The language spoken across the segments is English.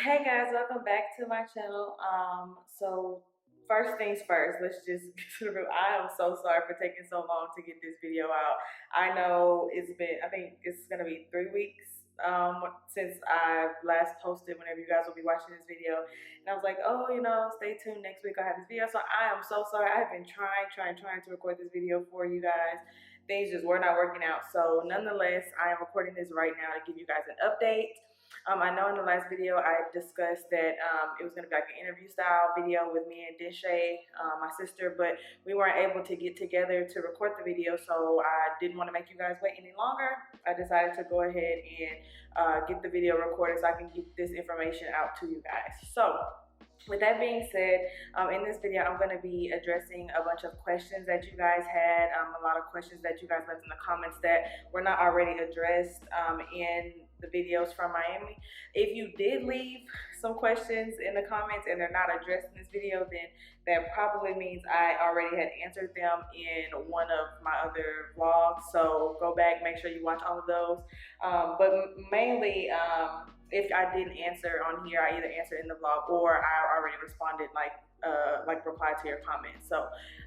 Hey guys, welcome back to my channel. So first things first, let's just get to the root. I am so sorry for taking so long to get this video out. I know it's been, I think it's gonna be 3 weeks since I last posted, whenever you guys will be watching this video. And I was like, oh, stay tuned, next week I have this video. So I am so sorry. I've been trying to record this video for you guys. Things just were not working out. So nonetheless, I am recording this right now to give you guys an update. I know in the last video I discussed that it was going to be like an interview style video with me and Discharge, my sister, but we weren't able to get together to record the video, so I didn't want to make you guys wait any longer. I decided to go ahead and get the video recorded so I can get this information out to you guys. So with that being said, in this video, I'm going to be addressing a bunch of questions that you guys had, a lot of questions that you guys left in the comments that were not already addressed in the videos from Miami. If you did leave some questions in the comments and they're not addressed in this video, then that probably means I already had answered them in one of my other vlogs. So go back, make sure you watch all of those. But mainly, if I didn't answer on here, I either answered in the vlog or I already responded, like replied to your comments. So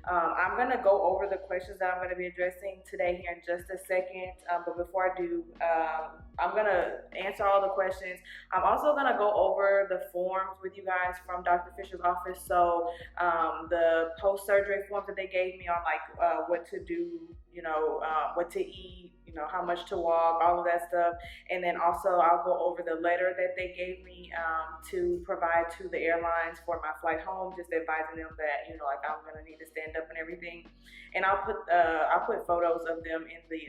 I'm gonna go over the questions that I'm gonna be addressing today here in just a second. But before I do, I'm gonna answer all the questions. I'm also gonna go over the forms with you guys from Dr. Fisher's office. So the post-surgery forms that they gave me on like what to do, what to eat, how much to walk, all of that stuff. And then also I'll go over the letter that they gave me to provide to the airlines for my flight home, just advising them that, like I'm gonna need to stand up and everything. And I'll put photos of them in the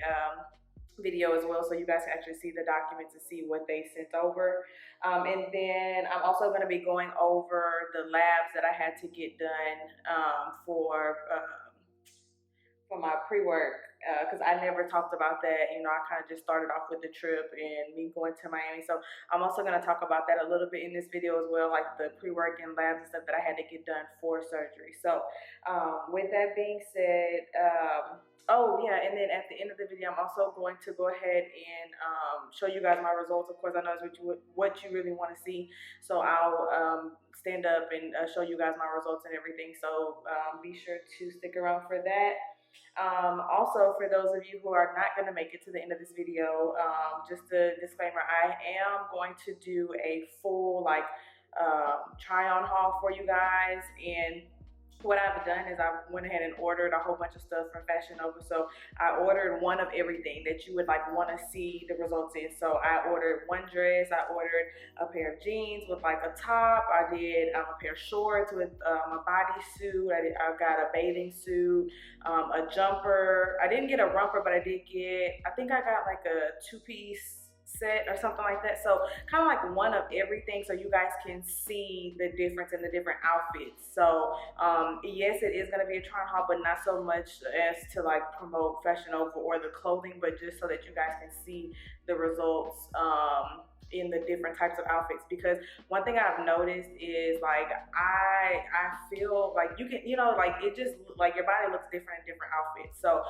video as well, so you guys can actually see the documents and see what they sent over. And then I'm also going to be going over the labs that I had to get done for my pre-work, because I never talked about that. I kind of just started off with the trip and me going to Miami. So I'm also going to talk about that a little bit in this video as well, like the pre-work and labs and stuff that I had to get done for surgery. So with that being said, oh yeah, and then at the end of the video, I'm also going to go ahead and show you guys my results. Of course, I know it's what you really want to see, so I'll stand up and show you guys my results and everything. So be sure to stick around for that. Also, for those of you who are not going to make it to the end of this video, just a disclaimer, I am going to do a full try-on haul for you guys. And what I've done is I went ahead and ordered a whole bunch of stuff from Fashion Nova. So I ordered one of everything that you would want to see the results in. So I ordered one dress, I ordered a pair of jeans with a top, I did a pair of shorts with a bodysuit, I got a bathing suit, a jumper. I didn't get a romper, but I think I got a two-piece set or something like that. So kind of one of everything, so you guys can see the difference in the different outfits. So yes, it is going to be a try on haul, but not so much as to promote Fashion Nova or the clothing, but just so that you guys can see the results in the different types of outfits. Because one thing I've noticed is I feel you can, it just your body looks different in different outfits. So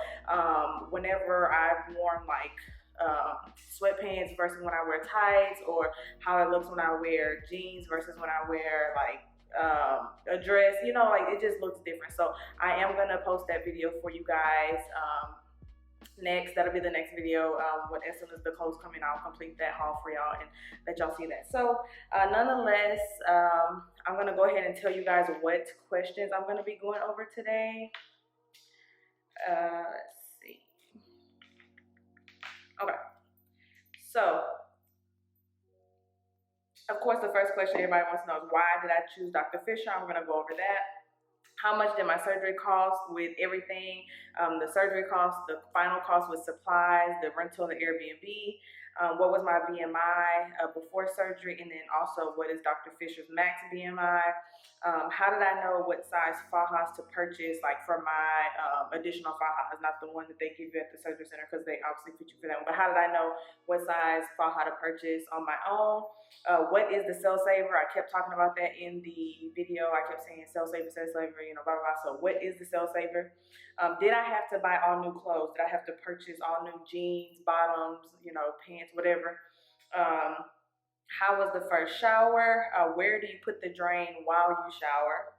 whenever I've worn sweatpants versus when I wear tights, or how it looks when I wear jeans versus when I wear a dress, it just looks different. So I am gonna post that video for you guys next. That'll be the next video. As soon as the clothes come in, I'll complete that haul for y'all and let y'all see that. So nonetheless, I'm gonna go ahead and tell you guys what questions I'm gonna be going over today. Let's see. Okay, so of course the first question everybody wants to know is, why did I choose Dr. Fisher? I'm going to go over that. How much did my surgery cost with everything? The surgery cost, the final cost with supplies, the rental, the Airbnb. What was my BMI before surgery? And then also, what is Dr. Fisher's max BMI? How did I know what size fajas to purchase, for my additional fajas, not the one that they give you at the surgery center, because they obviously fit you for that one. But how did I know what size faja to purchase on my own? What is the cell saver? I kept talking about that in the video. I kept saying cell saver, blah, blah, blah. So what is the cell saver? Did I have to buy all new clothes? Did I have to purchase all new jeans, bottoms, pants, whatever? How was the first shower? Where do you put the drain while you shower?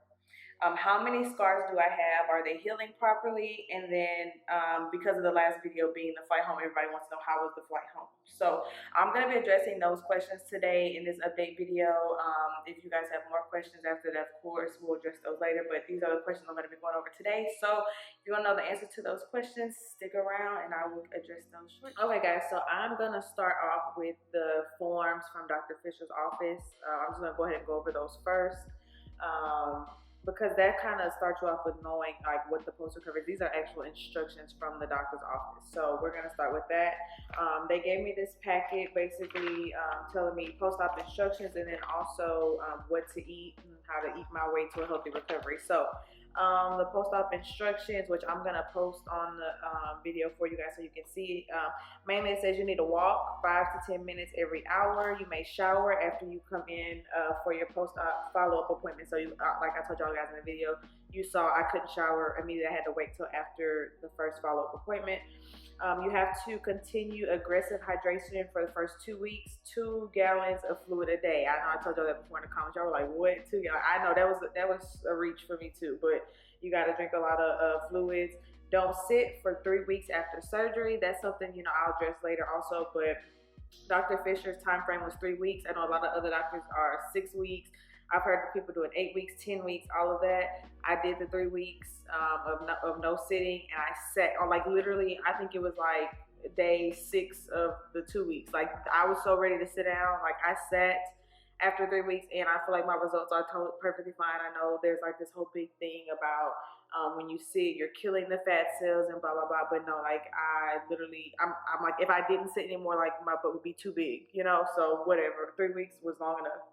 How many scars do I have? Are they healing properly? And then because of the last video being the flight home, everybody wants to know how was the flight home. So I'm going to be addressing those questions today in this update video. If you guys have more questions after that, of course, we'll address those later. But these are the questions I'm going to be going over today. So if you want to know the answer to those questions, stick around and I will address those shortly. Okay, guys, so I'm going to start off with the forms from Dr. Fisher's office. I'm just going to go ahead and go over those first. Because that kind of starts you off with knowing like what the poster covers. These are actual instructions from the doctor's office. So we're gonna start with that. They gave me this packet basically telling me post-op instructions and then also what to eat and how to eat my way to a healthy recovery. So the post-op instructions, which I'm gonna post on the video for you guys so you can see. Mainly it says you need to walk 5 to 10 minutes every hour. You may shower after you come in for your post-op follow-up appointment. So you, like I told y'all guys in the video, you saw I couldn't shower immediately. I had to wait till after the first follow-up appointment. You have to continue aggressive hydration for the first 2 weeks, 2 gallons of fluid a day. I know I told y'all that before in the comments. Y'all were like, what, 2 gallons? I know that was a reach for me too, but you got to drink a lot of fluids. Don't sit for 3 weeks after surgery. That's something, you know, I'll address later also, but Dr. Fisher's time frame was 3 weeks. I know a lot of other doctors are 6 weeks. I've heard people doing 8 weeks, 10 weeks, all of that. I did the 3 weeks of no sitting, and I sat on like literally, I think it was like day 6 of the 2 weeks. Like I was so ready to sit down. Like I sat after 3 weeks, and I feel like my results are perfectly fine. I know there's like this whole big thing about when you sit, you're killing the fat cells and blah blah blah. But no, like I literally, I'm like, if I didn't sit anymore, like my butt would be too big, you know. So whatever, 3 weeks was long enough.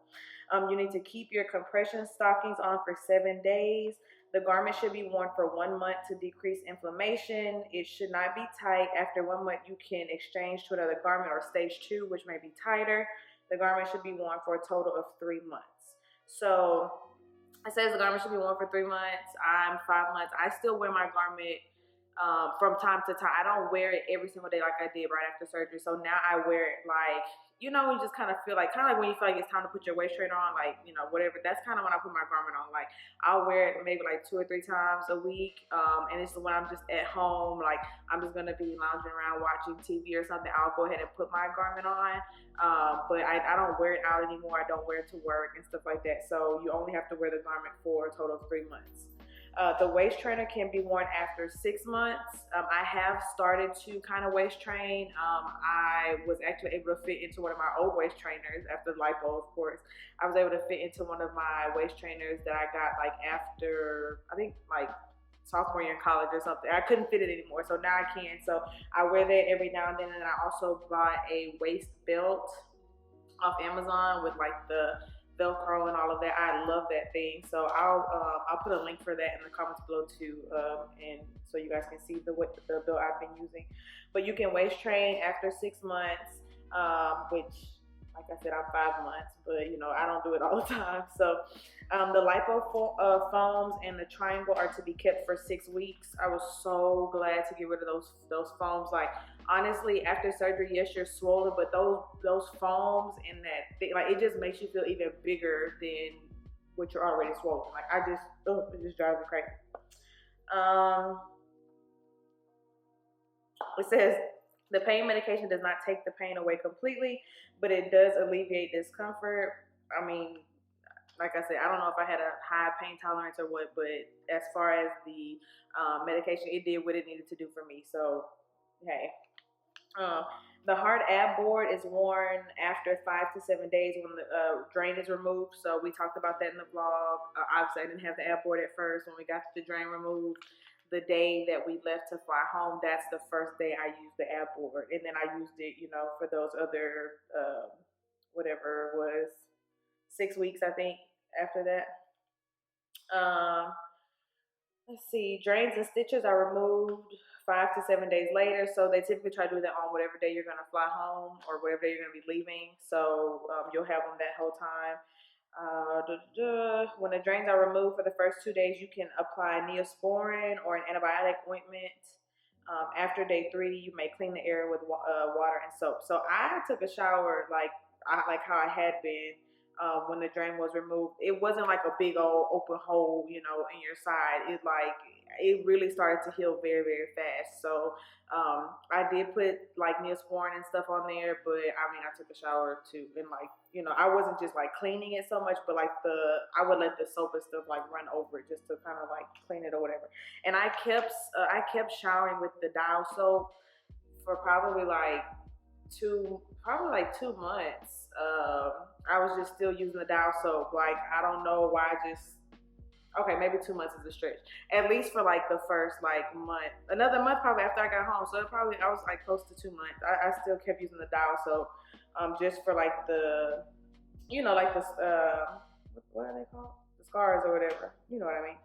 You need to keep your compression stockings on for 7 days. The garment should be worn for 1 month to decrease inflammation. It should not be tight. After 1 month, you can exchange to another garment or stage 2, which may be tighter. The garment should be worn for a total of 3 months. So it says the garment should be worn for 3 months. I'm 5 months. I still wear my garment from time to time. I don't wear it every single day like I did right after surgery. So now I wear it like, you know, you just kind of like when you feel like it's time to put your waist trainer on, like, you know, whatever. That's kind of when I put my garment on. Like I'll wear it maybe like 2 or 3 times a week. And it's when I'm just at home, like I'm just gonna be lounging around watching TV or something. I'll go ahead and put my garment on. But I don't wear it out anymore. I don't wear it to work and stuff like that. So you only have to wear the garment for a total of 3 months. The waist trainer can be worn after 6 months. I have started to kind of waist train. I was actually able to fit into one of my old waist trainers after Lipo, of course. I was able to fit into one of my waist trainers that I got like after, I think like sophomore year in college or something. I couldn't fit it anymore, so now I can. So I wear that every now and then, and I also bought a waist belt off Amazon with like the Velcro and all of that. I love that thing. So I'll put a link for that in the comments below too, and so you guys can see the belt I've been using. But you can waist train after 6 months, which, like I said, I'm 5 months, but you know I don't do it all the time. So the lipo foams and the triangle are to be kept for 6 weeks. I was so glad to get rid of those foams. Like honestly, after surgery, yes, you're swollen, but those foams and that thing, like it just makes you feel even bigger than what you're already swollen. Like it just drives me crazy. It says the pain medication does not take the pain away completely, but it does alleviate discomfort. I mean, like I said, I don't know if I had a high pain tolerance or what, but as far as the medication, it did what it needed to do for me. So, hey. The hard ab board is worn after 5 to 7 days when the drain is removed. So we talked about that in the vlog. Obviously, I didn't have the ab board at first. When we got the drain removed, the day that we left to fly home, that's the first day I used the ab board. And then I used it, you know, for those other, whatever it was, 6 weeks, I think, after that. Let's see, drains and stitches are removed 5 to 7 days later. So they typically try to do that on whatever day you're going to fly home or whatever day you're going to be leaving. So you'll have them that whole time. When the drains are removed for the first 2 days, you can apply Neosporin or an antibiotic ointment. After day 3, you may clean the area with water and soap. So I took a shower, like like how I had been when the drain was removed. It wasn't like a big old open hole, you know, in your side. It really started to heal very, very fast. So I did put like Neosporin and stuff on there, but I mean, I took a shower too, and like, you know, I wasn't just like cleaning it so much, but like I would let the soap and stuff like run over it just to kind of like clean it or whatever. And I kept showering with the Dial soap for probably like 2 months. I was just still using the Dial soap. Like, I don't know why. Okay, maybe 2 months is a stretch. At least for like the first like month, another month probably after I got home. So I was like close to 2 months. I still kept using the Dial soap, just for like the, you know, like the what are they called? The scars or whatever. You know what I mean?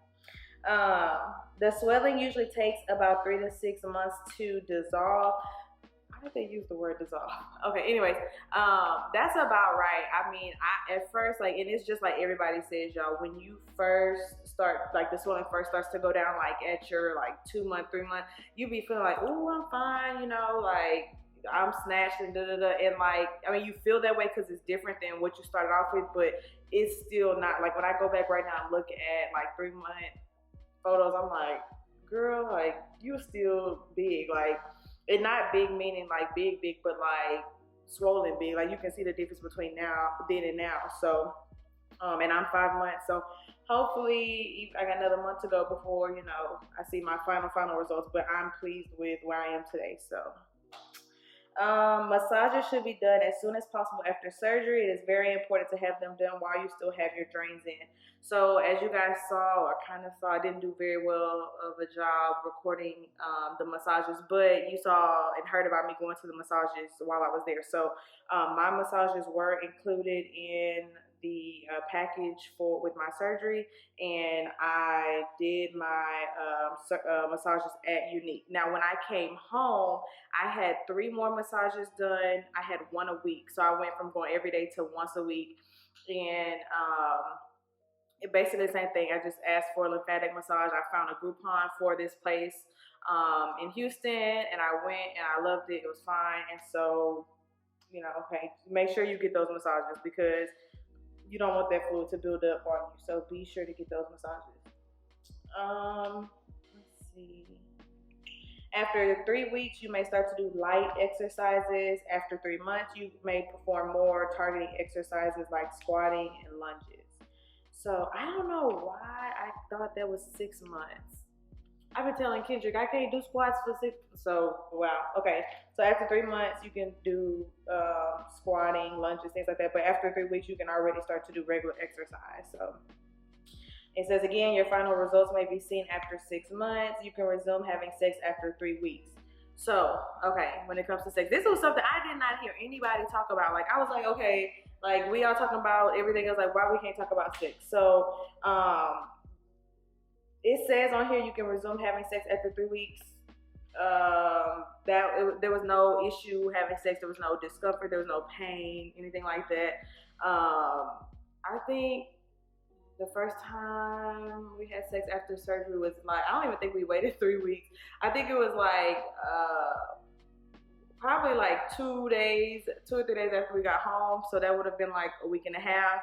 The swelling usually takes about 3 to 6 months to dissolve. I think they use the word dissolve. Okay, anyways, that's about right. I mean, I at first, like, and it's just like everybody says, y'all, when you first start, like the swelling first starts to go down, like at your like 2 month, 3 month, you be feeling like, oh, I'm fine, you know, like I'm snatched and da da da, and like, I mean, you feel that way because it's different than what you started off with, but it's still not like when I go back right now and look at like 3 month photos, I'm like, girl, like you still big, like. And not big meaning like big, but like swollen big. Like you can see the difference between then and now. So, and I'm 5 months. So hopefully I got another month to go before, you know, I see my final results. But I'm pleased with where I am today. So. Massages should be done as soon as possible after surgery. It is very important to have them done while you still have your drains in. So as you guys saw or kind of saw, I didn't do very well of a job recording the massages, but you saw and heard about me going to the massages while I was there. So my massages were included in the package with my surgery, and I did my massages at Unique. Now when I came home, I had 3 more massages done. I had 1 a week, so I went from going every day to once a week, and it basically the same thing. I just asked for a lymphatic massage. I found a Groupon for this place in Houston, and I went and I loved it. It was fine, and so, you know, okay, make sure you get those massages because you don't want that fluid to build up on you. So be sure to get those massages. Let's see. After 3 weeks, you may start to do light exercises. After 3 months, you may perform more targeting exercises like squatting and lunges. So I don't know why I thought that was 6 months. I've been telling Kendrick I can't do squats for 6. So wow, okay. So after 3 months, you can do squatting, lunges, things like that. But after 3 weeks, you can already start to do regular exercise. So it says again, your final results may be seen after 6 months. You can resume having sex after 3 weeks. So okay, when it comes to sex, this was something I did not hear anybody talk about. Like I was like, okay, like we all talking about everything else. Like why we can't talk about sex? So it says on here you can resume having sex after 3 weeks. There was no issue having sex. There was no discomfort. There was no pain, anything like that. I think the first time we had sex after surgery was like, I don't even think we waited 3 weeks. I think it was like probably like 2 or 3 days after we got home. So that would have been like a week and a half.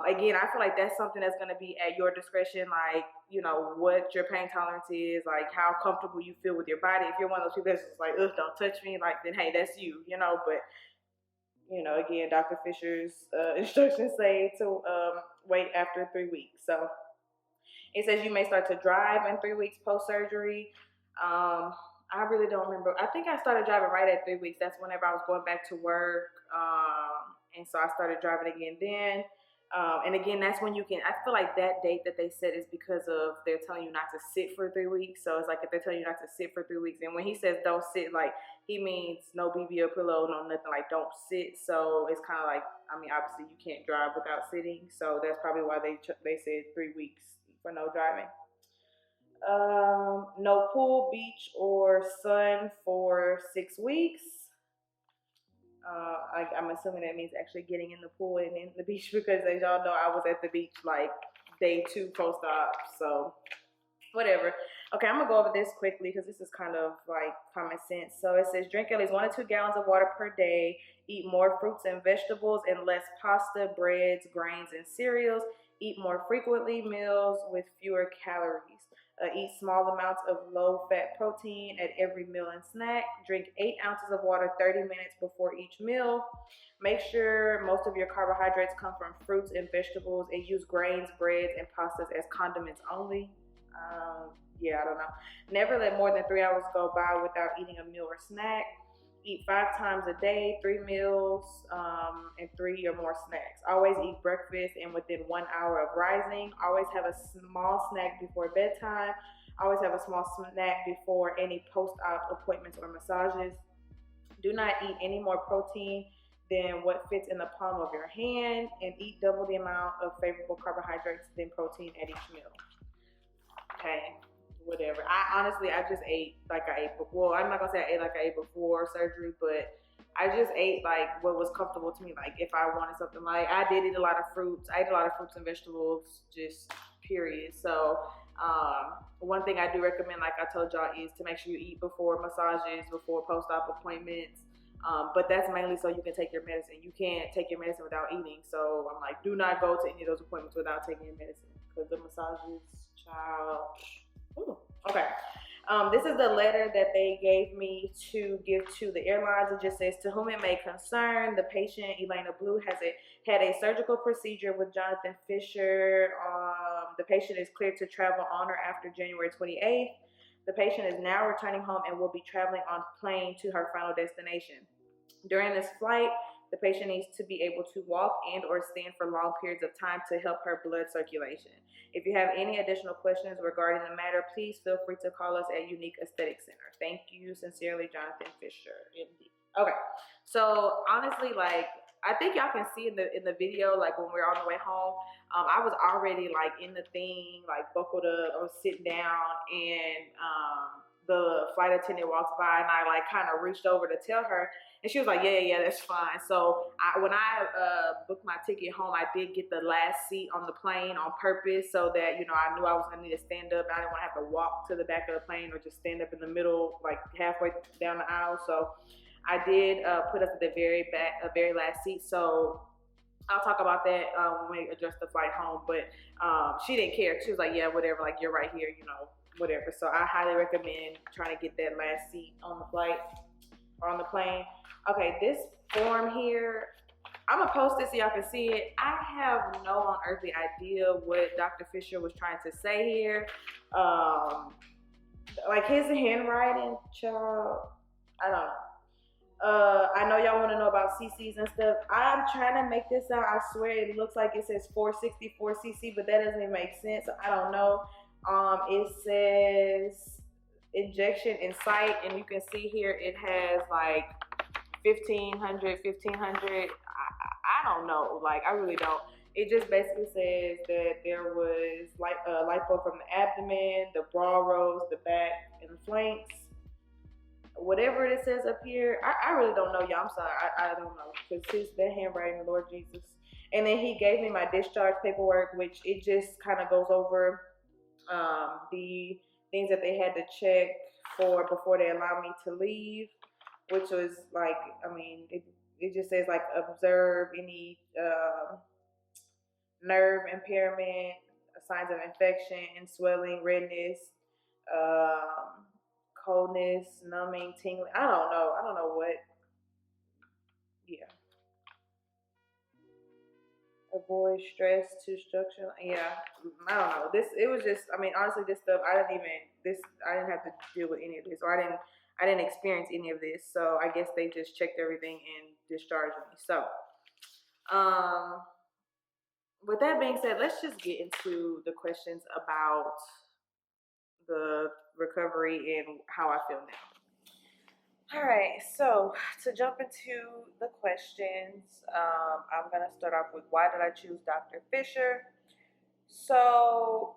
Again, I feel like that's something that's going to be at your discretion, like, you know, what your pain tolerance is, like how comfortable you feel with your body. If you're one of those people that's just like, ugh, don't touch me, like, then hey, that's you, you know. But, you know, again, Dr. Fisher's instructions say to wait after 3 weeks. So it says you may start to drive in 3 weeks post-surgery. I really don't remember. I think I started driving right at 3 weeks. That's whenever I was going back to work. And so I started driving again then. And again, that's when you can, I feel like that date that they said is because of they're telling you not to sit for 3 weeks. So it's like if they're telling you not to sit for 3 weeks, and when he says don't sit, like he means no BBL pillow, no nothing, like don't sit. So it's kind of like, I mean, obviously you can't drive without sitting. So that's probably why they said 3 weeks for no driving. No pool, beach, or sun for 6 weeks. I'm assuming that means actually getting in the pool and in the beach because as y'all know, I was at the beach like day 2 post-op, so whatever. Okay, I'm gonna go over this quickly because this is kind of like common sense. So it says drink at least 1 to 2 gallons of water per day, eat more fruits and vegetables and less pasta, breads, grains, and cereals, eat more frequently meals with fewer calories. Eat small amounts of low-fat protein at every meal and snack. Drink 8 ounces of water 30 minutes before each meal. Make sure most of your carbohydrates come from fruits and vegetables, and use grains, breads, and pastas as condiments only. Yeah, I don't know. Never let more than 3 hours go by without eating a meal or snack. Eat 5 times a day, 3 meals, and 3 or more snacks. Always eat breakfast and within 1 hour of rising. Always have a small snack before bedtime. Always have a small snack before any post-op appointments or massages. Do not eat any more protein than what fits in the palm of your hand, and eat double the amount of favorable carbohydrates than protein at each meal. Okay, whatever. I just ate like I ate before. I'm not gonna say I ate like I ate before surgery, but I just ate like what was comfortable to me. Like if I wanted something, like I did eat a lot of fruits. I ate a lot of fruits and vegetables, just period. So one thing I do recommend, like I told y'all, is to make sure you eat before massages, before post-op appointments. But that's mainly so you can take your medicine. You can't take your medicine without eating. So I'm like, do not go to any of those appointments without taking your medicine, because the massages, child. Ooh, okay. This is the letter that they gave me to give to the airlines. It just says, to whom it may concern, the patient, Elena Blue, had a surgical procedure with Dr. Fisher. The patient is cleared to travel on or after January 28th. The patient is now returning home and will be traveling on plane to her final destination. During this flight, the patient needs to be able to walk and or stand for long periods of time to help her blood circulation. If you have any additional questions regarding the matter, please feel free to call us at Unique Aesthetic Center. Thank you, sincerely, Jonathan Fisher, MD. Okay, so honestly, like, I think y'all can see in the video, like when we're on the way home, I was already like in the thing, like buckled up. I was sitting down, and the flight attendant walks by, and I like kind of reached over to tell her, and she was like, yeah, that's fine. So when I booked my ticket home, I did get the last seat on the plane on purpose, so that, you know, I knew I was gonna need to stand up. I didn't want to have to walk to the back of the plane or just stand up in the middle, like halfway down the aisle. So I did put us at the very back, very last seat. So I'll talk about that when we adjust the flight home. But she didn't care. She was like, yeah, whatever. Like, you're right here, you know, whatever. So I highly recommend trying to get that last seat on the flight or on the plane. Okay, this form here, I'm gonna post this so y'all can see it. I have no unearthly idea what Dr. Fisher was trying to say here. Like his handwriting, child, I don't know. I know y'all want to know about CCs and stuff. I'm trying to make this out. I swear it looks like it says 464 CC, but that doesn't even make sense. So I don't know. It says injection in site, and you can see here it has like 1500. I don't know. Like, I really don't. It just basically says that there was lipo from the abdomen, the broad rows, the back, and the flanks. Whatever it says up here, I really don't know, y'all. I'm sorry, I don't know, because that handwriting, Lord Jesus. And then he gave me my discharge paperwork, which it just kind of goes over the things that they had to check for before they allowed me to leave, which was like, I mean, it just says like observe any nerve impairment, signs of infection, swelling, redness, coldness, numbing, tingling. I don't know what. Yeah. Avoid stress to structure. Yeah, I don't know. It was just, I mean, honestly, this stuff, I didn't have to deal with any of this, or I didn't experience any of this. So I guess they just checked everything and discharged me. So, with that being said, let's just get into the questions about the recovery and how I feel now. All right, so to jump into the questions, I'm going to start off with, why did I choose Dr. Fisher? So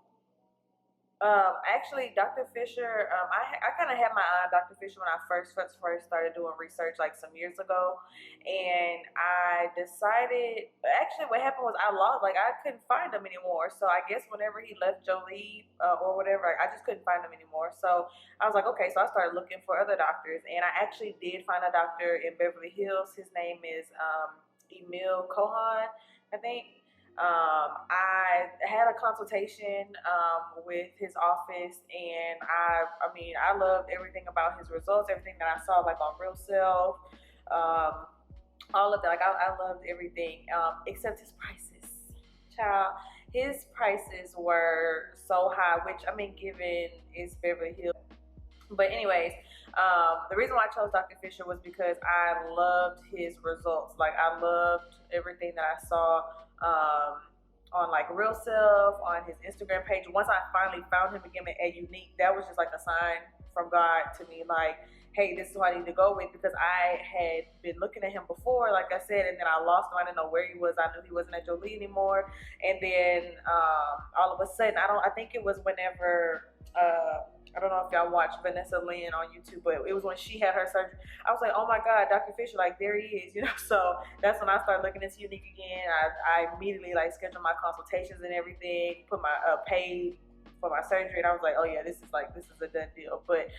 Actually, Dr. Fisher, I kind of had my eye on Dr. Fisher when I first started doing research like some years ago, and I decided. Actually, what happened was I lost, like I couldn't find him anymore. So I guess whenever he left Jolie or whatever, I just couldn't find him anymore. So I was like, okay. So I started looking for other doctors, and I actually did find a doctor in Beverly Hills. His name is Emil Kohan, I think. I had a consultation with his office, and I mean, I loved everything about his results, everything that I saw, like on Real Self, um, all of that. Like I loved everything except his prices. Child, his prices were so high, which I mean, given it's Beverly Hills. But anyways, the reason why I chose Dr. Fisher was because I loved his results. Like I loved everything that I saw on like Real Self, on his Instagram page. Once I finally found him again at Unique, that was just like a sign from God to me, like, hey, this is who I need to go with, because I had been looking at him before, like I said, and then I lost him. I didn't know where he was. I knew he wasn't at Jolie anymore. And then all of a sudden, I think it was whenever I don't know if y'all watch Vanessa Lynn on YouTube, but it was when she had her surgery. I was like, oh my God, Dr. Fisher, like there he is, you know. So that's when I started looking into Unique again. I immediately like scheduled my consultations and everything, put my paid for my surgery, and I was like, oh yeah, this is a done deal. But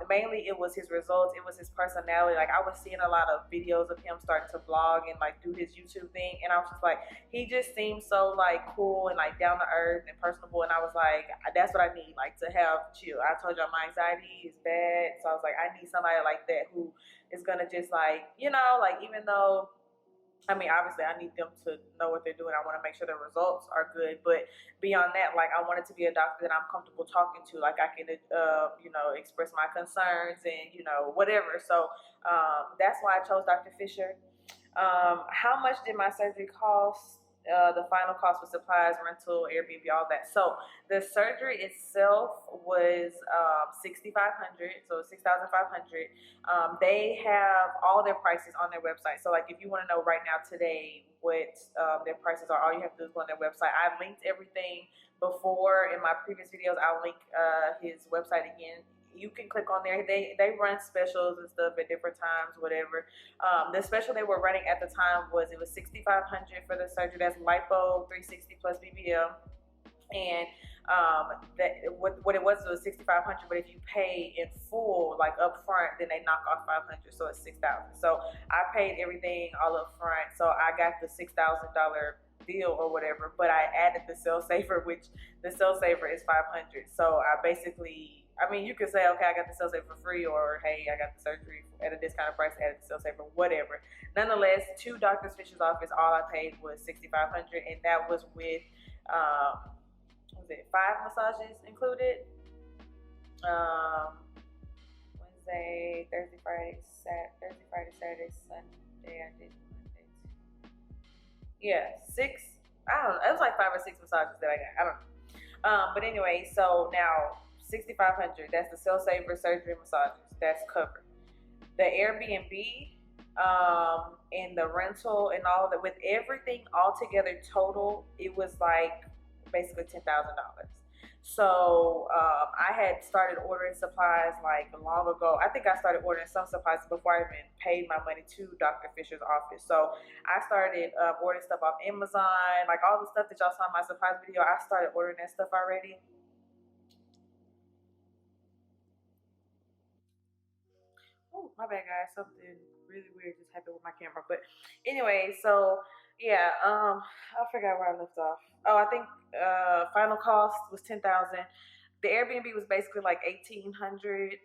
mainly it was his results, it was his personality. Like I was seeing a lot of videos of him starting to vlog and like do his YouTube thing, and I was just like, he just seems so like cool and like down to earth and personable, and I was like, that's what I need, like to have chill. I told y'all my anxiety is bad, so I was like, I need somebody like that who is gonna just like, you know, like even though I mean, obviously, I need them to know what they're doing. I want to make sure the results are good. But beyond that, like, I want it to be a doctor that I'm comfortable talking to. Like, I can, you know, express my concerns and, you know, whatever. So that's why I chose Dr. Fisher. How much did my surgery cost? The final cost was supplies, rental, Airbnb, all that. So the surgery itself was 6,500, so 6,500. They have all their prices on their website. So like if you want to know right now today what their prices are, all you have to do is go on their website. I linked everything before in my previous videos. I'll link his website again. You can click on there. They run specials and stuff at different times, whatever. The special they were running at the time was, it was 6,500 for the surgery. That's Lipo 360 plus BBL, and that what it was 6,500. But if you pay in full, like up front, then they knock off 500, so it's 6,000. So I paid everything all up front, so I got the $6,000 deal or whatever. But I added the cell saver, which the cell saver is 500. So I basically, I mean, you could say, okay, I got the cell saver for free, or hey, I got the surgery at a discounted price, added the cell saver, whatever. Nonetheless, to Dr. Fisher's office, all I paid was 6,500, and that was with was it 5 massages included? Wednesday, Thursday, Friday, Saturday, Sunday. I did Monday. Yeah, 6. I don't know. It was like 5 or 6 massages that I got. I don't know. But anyway, so now 6,500. That's the cell saver, surgery, massages. That's covered. The Airbnb, and the rental and all of that, with everything all together total, it was like basically $10,000. So I had started ordering supplies like long ago. I think I started ordering some supplies before I even paid my money to Dr. Fisher's office. So I started ordering stuff off Amazon, like all the stuff that y'all saw in my supplies video. I started ordering that stuff already. Oh, my bad, guys. Something really weird just happened with my camera. But anyway, so yeah, I forgot where I left off. Oh, I think final cost was 10,000. The Airbnb was basically like 1,800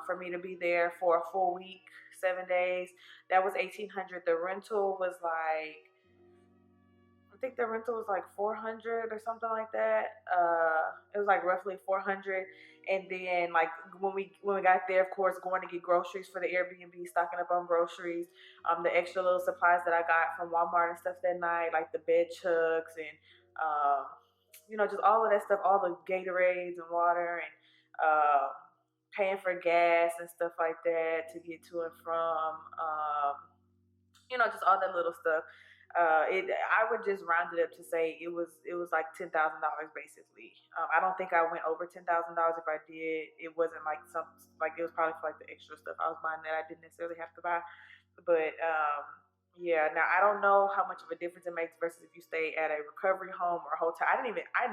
for me to be there for a full week, 7 days. That was 1,800. The rental was like, I think the rental was like 400 or something like that. It was like roughly 400. And then like when we got there, of course, going to get groceries for the Airbnb, stocking up on groceries, the extra little supplies that I got from Walmart and stuff that night, like the bed chugs and you know, just all of that stuff, all the Gatorades and water, and paying for gas and stuff like that to get to and from. You know, just all that little stuff. I would just round it up to say it was like $10,000 basically. I don't think I went over $10,000. If I did, it wasn't like some like it was probably for like the extra stuff I was buying that I didn't necessarily have to buy. But yeah, now I don't know how much of a difference it makes versus if you stay at a recovery home or a hotel. I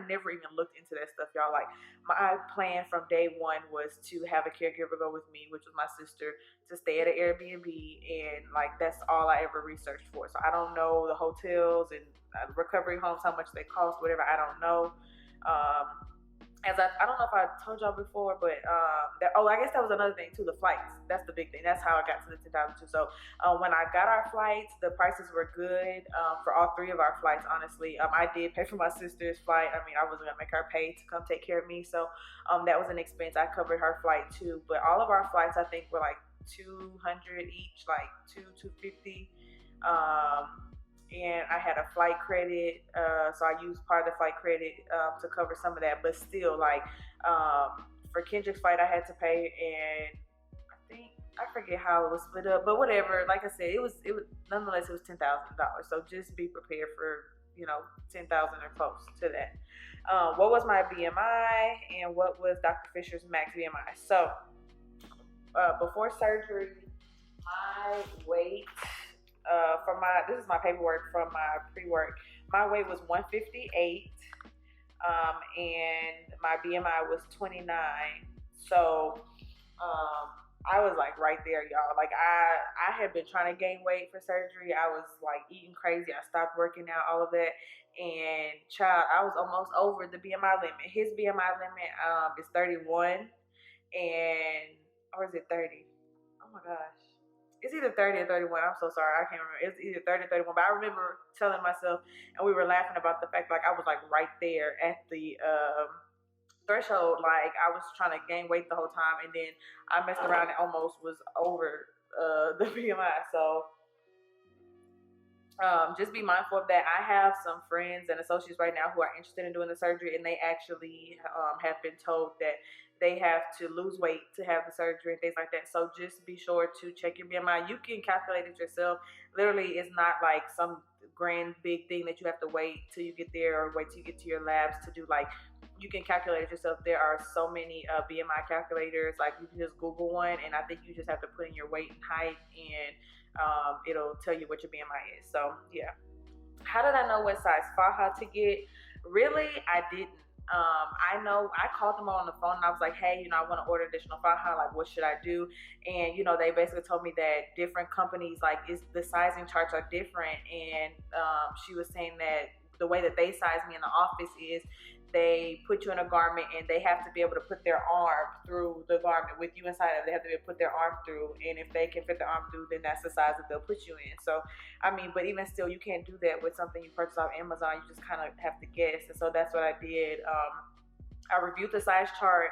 never even looked into that stuff, y'all. Like my plan from day one was to have a caregiver go with me, which was my sister, to stay at an Airbnb, and like that's all I ever researched for. So I don't know the hotels and recovery homes, how much they cost, whatever. I don't know. As I don't know if I told y'all before, but I guess that was another thing too. The flights, that's the big thing. That's how I got to the 10,000 too. So when I got our flights, the prices were good for all three of our flights. Honestly, I did pay for my sister's flight. I mean, I wasn't gonna make her pay to come take care of me, so that was an expense. I covered her flight too, but all of our flights I think were like 200 each, like 250. And I had a flight credit, so I used part of the flight credit to cover some of that. But still, like for Kendrick's flight, I had to pay, and I forget how it was split up, but whatever. Like I said, it was nonetheless it was $10,000. So just be prepared for 10,000 or close to that. What was my BMI and what was Dr. Fisher's max BMI? So before surgery, my weight. This is my paperwork from my pre-work. My weight was 158, and my BMI was 29. So, I was like right there, y'all. Like I had been trying to gain weight for surgery. I was like eating crazy. I stopped working out, all of that, and child, I was almost over the BMI limit. His BMI limit is 31, or is it 30? Oh my gosh. It's either 30 or 31. I'm so sorry. I can't remember. It's either 30 or 31. But I remember telling myself, and we were laughing about the fact like I was like right there at the threshold. Like I was trying to gain weight the whole time, and then I messed around and almost was over the BMI. So just be mindful of that. I have some friends and associates right now who are interested in doing the surgery, and they actually have been told that they have to lose weight to have the surgery and things like that. So just be sure to check your BMI. You can calculate it yourself. Literally, it's not like some grand big thing that you have to wait till you get there or wait till you get to your labs to do. Like you can calculate it yourself. There are so many BMI calculators. Like you can just Google one, and I think you just have to put in your weight and height, and it'll tell you what your BMI is. So yeah. How did I know what size faja to get? Really, I didn't. I know I called them on the phone and I was like, hey, I want to order additional faja. Like, what should I do? And they basically told me that different companies, like, the sizing charts are different. And she was saying that the way that they size me in the office is they put you in a garment and they have to be able to put their arm through the garment with you inside of it. They have to be able to put their arm through, and if they can fit their arm through, then that's the size that they'll put you in. So I mean, but even still, you can't do that with something you purchase off Amazon. You just kind of have to guess. And so that's what I did. I reviewed the size chart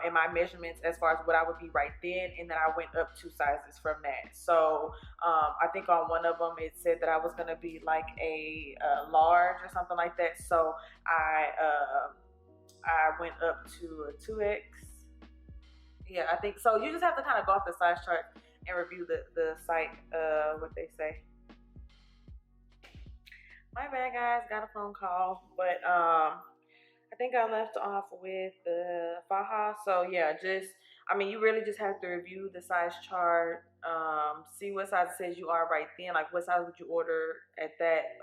and my measurements as far as what I would be right then, and then I went up 2 sizes from that. So I think on one of them it said that I was going to be like a large or something like that. So I went up to a 2X. Yeah, I think so. You just have to kind of go off the size chart and review the site, what they say. My bad, guys. Got a phone call, but I think I left off with the faja. So yeah, you really just have to review the size chart, see what size it says you are right then, like what size would you order at that,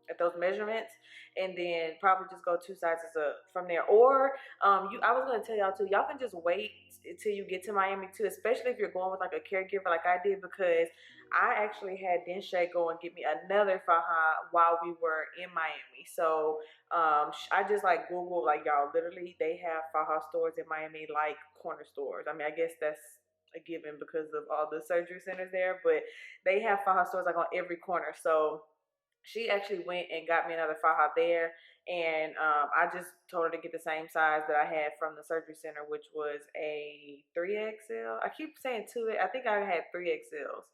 at those measurements, and then probably just go 2 sizes up from there. Or I was gonna tell y'all too, y'all can just wait until you get to Miami too, especially if you're going with like a caregiver like I did, because I actually had Discharge go and get me another faja while we were in Miami. So I just like Google, like, y'all, literally they have faja stores in Miami like corner stores. I mean, I guess that's a given because of all the surgery centers there, but they have faja stores like on every corner. So she actually went and got me another faja there, And I just told her to get the same size that I had from the surgery center, which was a 3XL. I keep saying 2, I think I had 3XLs.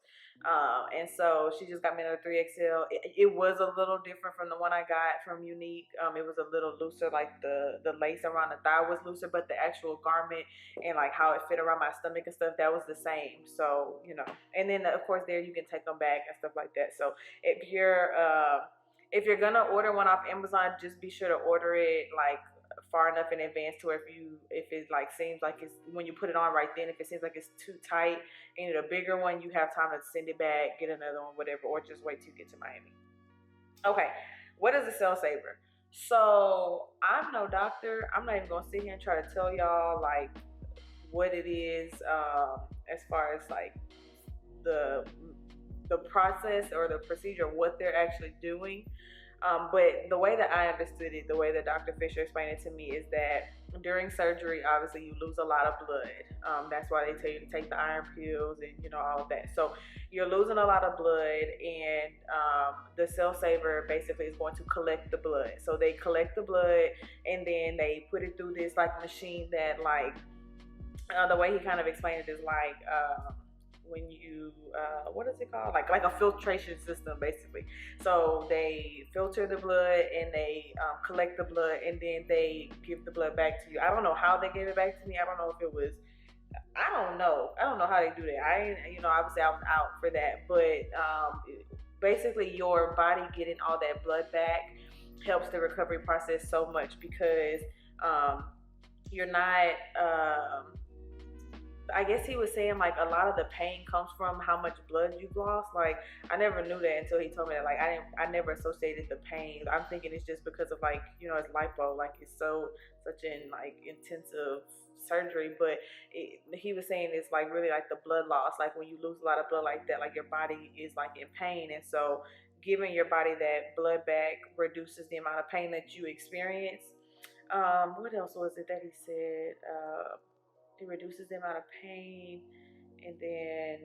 And so she just got me another 3XL. It was a little different from the one I got from Unique. It was a little looser, like the lace around the thigh was looser, but the actual garment and like how it fit around my stomach and stuff, that was the same. So, you know, and then of course there you can take them back and stuff like that. So if you're gonna order one off Amazon, just be sure to order it like far enough in advance to where if it like seems like it's, when you put it on right then, if it seems like it's too tight and you need a bigger one, you have time to send it back, get another one, whatever, or just wait till you get to Miami. Okay, what is a cell saver? So I'm no doctor. I'm not even gonna sit here and try to tell y'all like what it is, as far as like the process or the procedure, what they're actually doing. But the way that I understood it, the way that Dr. Fisher explained it to me, is that during surgery, obviously you lose a lot of blood. That's why they tell you to take the iron pills and, you know, all of that. So you're losing a lot of blood, and the cell saver basically is going to collect the blood. So they collect the blood and then they put it through this like machine that like, the way he kind of explained it is like, when you what is it called, like a filtration system basically. So they filter the blood and they collect the blood, and then they give the blood back to you. I don't know how they gave it back to me. I don't know if it was, I don't know how they do that. Obviously I was out for that, but basically your body getting all that blood back helps the recovery process so much, because you're not I guess he was saying like a lot of the pain comes from how much blood you've lost. Like I never knew that until he told me that. Like I never associated the pain. I'm thinking it's just because of like, you know, it's lipo, like it's such an like intensive surgery. But he was saying it's like really like the blood loss. Like when you lose a lot of blood like that, like your body is like in pain, and so giving your body that blood back reduces the amount of pain that you experience. What else was it that he said? It reduces the amount of pain, and then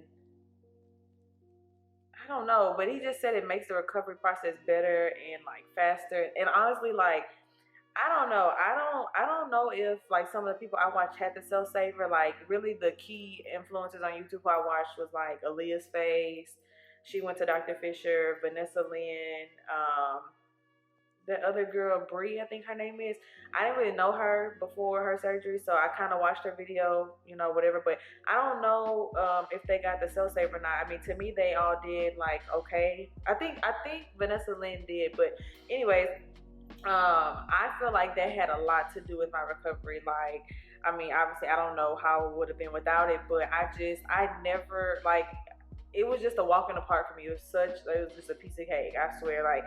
I don't know, but he just said it makes the recovery process better and like faster. And honestly, like I don't know. I don't know if like some of the people I watched had the cell saver. Like really the key influencers on YouTube who I watched was like Aaliyah's Face. She went to Dr. Fisher, Vanessa Lynn, the other girl, Bree, I think her name is. I didn't really know her before her surgery, so I kind of watched her video, you know, whatever. But I don't know if they got the cell saver or not. I mean, to me, they all did like okay. I think Vanessa Lynn did, but anyways, I feel like that had a lot to do with my recovery. Like, I mean, obviously, I don't know how it would have been without it, but I never like. It was just a walk in the park for me. It was just a piece of cake. I swear, like.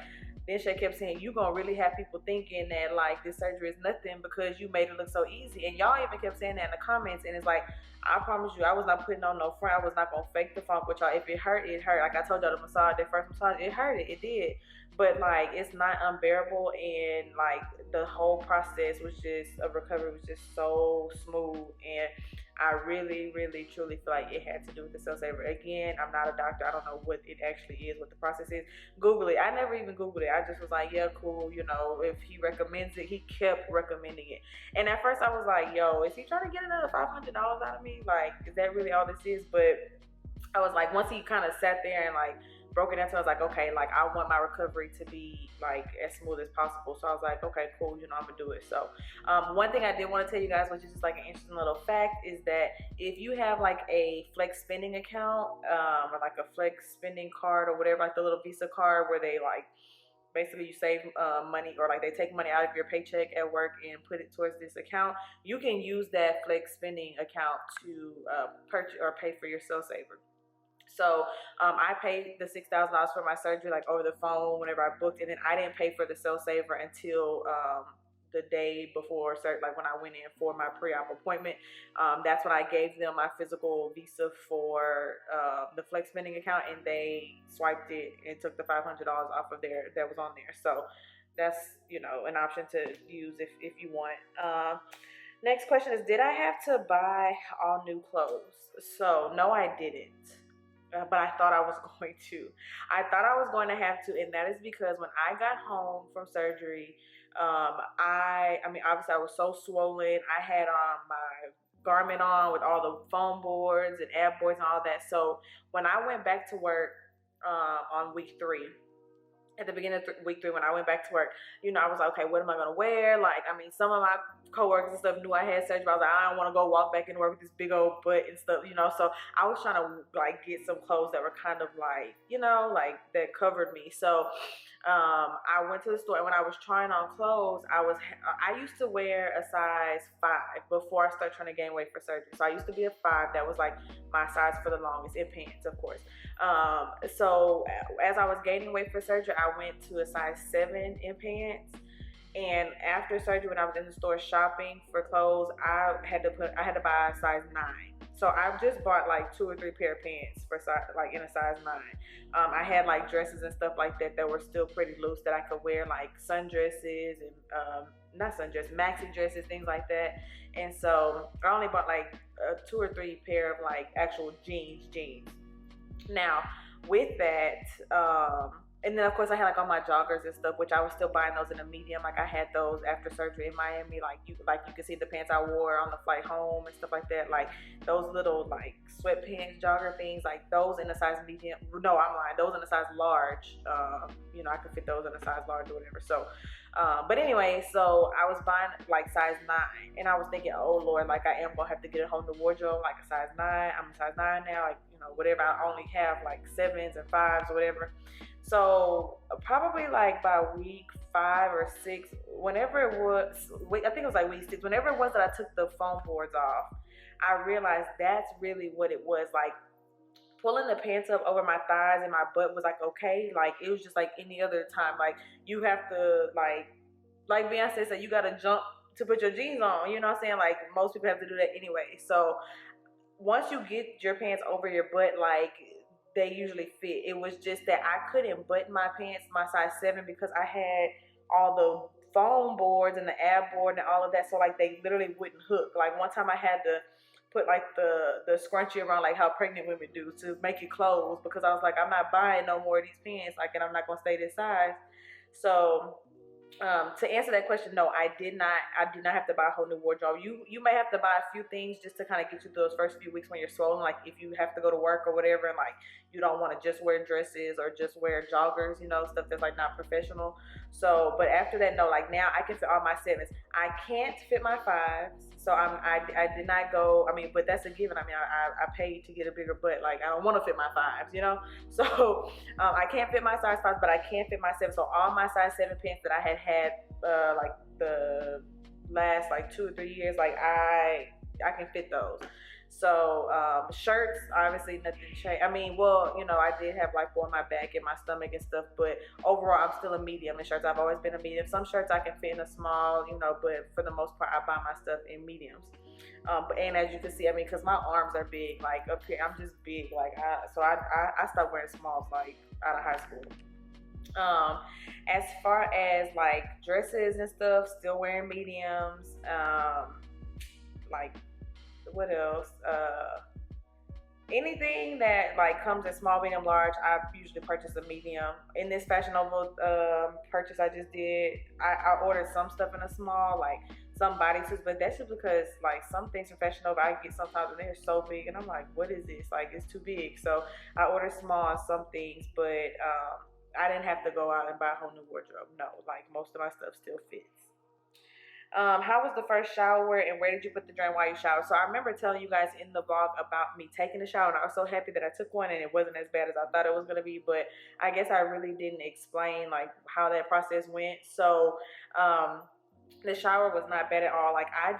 Then she kept saying, you gonna really have people thinking that like this surgery is nothing because you made it look so easy. And y'all even kept saying that in the comments. And it's like, I promise you, I was not putting on no front. I was not gonna fake the funk with y'all. If it hurt, it hurt. Like I told y'all, the first massage, it hurt. It did. But like, it's not unbearable. And like the whole process of recovery was just so smooth. And I really, really, truly feel like it had to do with the cell saver. Again, I'm not a doctor. I don't know what it actually is, what the process is. Google it. I never even Googled it. I just was like, yeah, cool. You know, if he recommends it, he kept recommending it. And at first I was like, yo, is he trying to get another $500 out of me? Like, is that really all this is? But I was like, once he kind of sat there and like broke it down, so I was like, okay, like I want my recovery to be like as smooth as possible. So I was like, okay, cool, you know, I'm gonna do it. So one thing I did want to tell you guys, which is just like an interesting little fact, is that if you have like a flex spending account, or like a flex spending card or whatever, like the little Visa card where they like basically you save money, or like they take money out of your paycheck at work and put it towards this account, you can use that flex spending account to purchase or pay for your cell saver. So I paid the $6,000 for my surgery like over the phone whenever I booked, and then I didn't pay for the cell saver until the day before surgery, like when I went in for my pre-op appointment. That's when I gave them my physical Visa for the flex spending account, and they swiped it and took the $500 off of there that was on there. So that's, you know, an option to use if you want. Next question is, did I have to buy all new clothes? So no, I didn't. But I thought I was going to. I thought I was going to have to, and that is because when I got home from surgery, I mean, obviously I was so swollen. I had my garment on with all the foam boards and ab boards and all that. So when I went back to work on week 3, at the beginning of week 3, when I went back to work, I was like, okay, what am I gonna wear? Like, I mean, some of my coworkers and stuff knew I had surgery, but I was like, I don't want to go walk back into work with this big old butt and stuff, So I was trying to like get some clothes that were kind of like, like that covered me. So I went to the store, and when I was trying on clothes, I used to wear a size 5 before I started trying to gain weight for surgery. So I used to be a 5. That was like my size for the longest, in pants, of course. So as I was gaining weight for surgery, I went to a size 7 in pants. And after surgery, when I was in the store shopping for clothes, I had to buy a size 9. So I just bought like 2 or 3 pair of pants for like in a size 9. I had like dresses and stuff like that were still pretty loose that I could wear, like sundresses and not sundresses, maxi dresses, things like that. And so I only bought like 2 or 3 pair of like actual jeans. Now with that, and then of course I had like all my joggers and stuff, which I was still buying those in a medium. Like I had those after surgery in Miami. Like you can see the pants I wore on the flight home and stuff like that. Like those little like sweatpants, jogger things, like those in a size medium. No, I'm lying. Those in a size large. I could fit those in a size large or whatever. So, but anyway, so I was buying like size 9, and I was thinking, oh Lord, like I am gonna have to get a whole new wardrobe, like a size 9. I'm a size 9 now, like whatever. I only have like 7s and 5s or whatever. So probably like by week 5 or 6, whenever it was, I think it was like week 6, whenever it was that I took the foam boards off, I realized that's really what it was. Like pulling the pants up over my thighs and my butt was like okay. Like it was just like any other time. Like you have to like Beyonce said, you gotta jump to put your jeans on. You know what I'm saying? Like most people have to do that anyway. So once you get your pants over your butt, like they usually fit. It was just that I couldn't button my pants my size 7 because I had all the foam boards and the ab board and all of that. So like they literally wouldn't hook. Like one time I had to put like the scrunchie around like how pregnant women do to make it close, because I was like, I'm not buying no more of these pants, like, and I'm not gonna stay this size. So to answer that question, no, I did not have to buy a whole new wardrobe. You may have to buy a few things just to kind of get you through those first few weeks when you're swollen, like if you have to go to work or whatever, and like you don't want to just wear dresses or just wear joggers, stuff that's like not professional. So but after that, no, like now I can fit all my 7s. I can't fit my 5s, so I did not go. I mean, but that's a given. I mean, I paid to get a bigger butt. Like I don't want to fit my 5s, So I can't fit my size 5s, but I can fit my 7s. So all my size 7 pants that I had like the last like 2 or 3 years, like I can fit those. So shirts, obviously nothing changed. I mean, well, I did have like on my back and my stomach and stuff, but overall I'm still a medium in shirts. I've always been a medium. Some shirts I can fit in a small, but for the most part I buy my stuff in mediums. And as you can see, I mean, because my arms are big, like up here I'm just big, like I stopped wearing smalls like out of high school. As far as like dresses and stuff, still wearing mediums. Like what else? Anything that like comes in small, medium, large, I usually purchase a medium. In this Fashion Nova purchase I just did, I ordered some stuff in a small, like some bodysuits, but that's just because like some things from Fashion Nova I get sometimes and they're so big and I'm like, what is this? Like it's too big. So I ordered small on some things, but I didn't have to go out and buy a whole new wardrobe. No, like most of my stuff still fits. How was the first shower and where did you put the drain while you showered? So I remember telling you guys in the vlog about me taking a shower, and I was so happy that I took one and it wasn't as bad as I thought it was going to be, but I guess I really didn't explain like how that process went. So the shower was not bad at all. Like I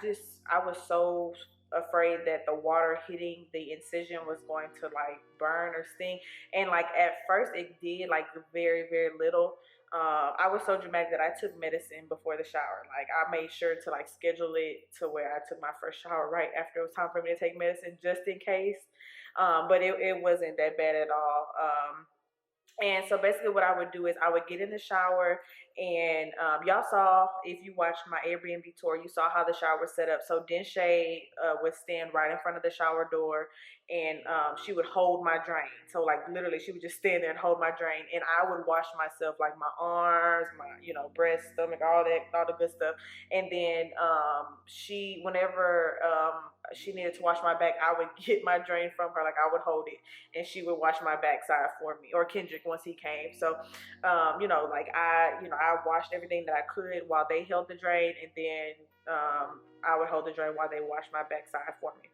was so afraid that the water hitting the incision was going to like burn or sting, and like at first it did, like very, very little. I was so dramatic that I took medicine before the shower. Like I made sure to like schedule it to where I took my first shower right after it was time for me to take medicine, just in case. But it wasn't that bad at all. And so basically what I would do is I would get in the shower And y'all saw, if you watched my Airbnb tour, you saw how the shower was set up. So Dinshay would stand right in front of the shower door, and she would hold my drain. So like literally she would just stand there and hold my drain, and I would wash myself, like my arms, my breast, stomach, all the good stuff. And then she, whenever she needed to wash my back, I would get my drain from her, like I would hold it, and she would wash my backside for me, or Kendrick once he came. So like I washed everything that I could while they held the drain, and then I would hold the drain while they washed my backside for me.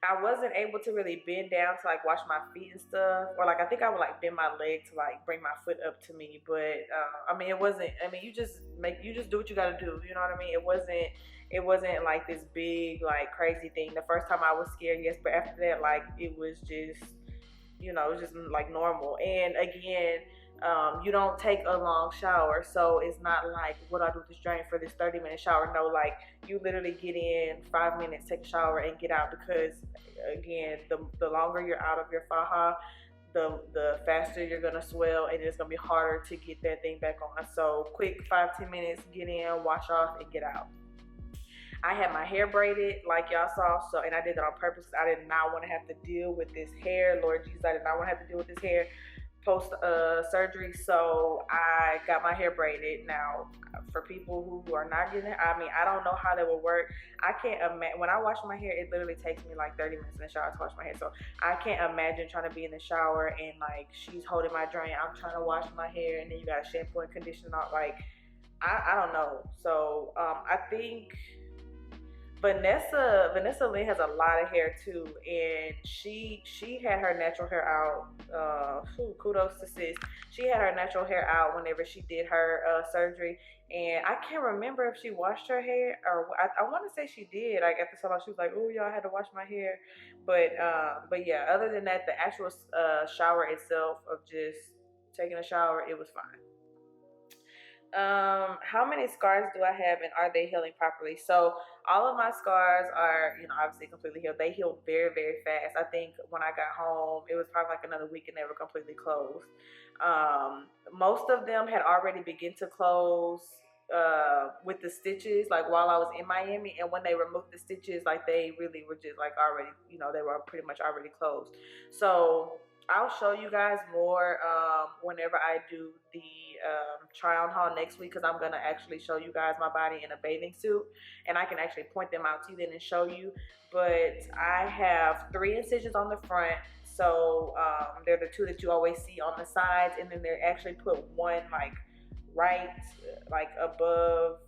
I wasn't able to really bend down to like wash my feet and stuff, or like I think I would like bend my leg to like bring my foot up to me, but I mean, it wasn't. I mean, you just do what you gotta do. You know what I mean? It wasn't like this big like crazy thing. The first time I was scared, yes, but after that, like it was just it was just like normal. And again, you don't take a long shower, so it's not like, what do I do with this drain for this 30-minute shower? No, like you literally get in 5 minutes, take a shower, and get out, because again, the longer you're out of your faja, the faster you're gonna swell, and it's gonna be harder to get that thing back on. So quick 5-10 minutes, get in, wash off, and get out. I had my hair braided like y'all saw, so, and I did that on purpose because I did not want to have to deal with this hair. Lord Jesus, I did not want to have to deal with this hair post surgery, so I got my hair braided. Now, for people who are not getting it, I mean, I don't know how that would work. I can't imagine, when I wash my hair, it literally takes me like 30 minutes in the shower to wash my hair, so I can't imagine trying to be in the shower and like she's holding my drain, I'm trying to wash my hair, and then you got shampoo and conditioner out. Like I don't know. So I think Vanessa Lynn has a lot of hair too, and she had her natural hair out. Kudos to sis. She had her natural hair out whenever she did her surgery, and I can't remember if she washed her hair, or I want to say she did. Like at the salon, she was like, "Oh, y'all, I had to wash my hair," but yeah. Other than that, the actual shower itself, of just taking a shower, it was fine. How many scars do I have, and are they healing properly? So all of my scars are, obviously completely healed. They healed very, very fast. I think when I got home, it was probably like another week and they were completely closed. Most of them had already begun to close with the stitches, like while I was in Miami, and when they removed the stitches, like they really were just like already, they were pretty much already closed. So I'll show you guys more whenever I do the try on haul next week, because I'm going to actually show you guys my body in a bathing suit, and I can actually point them out to you then and show you. But I have 3 incisions on the front, so they're the 2 that you always see on the sides, and then they actually put one like right like above,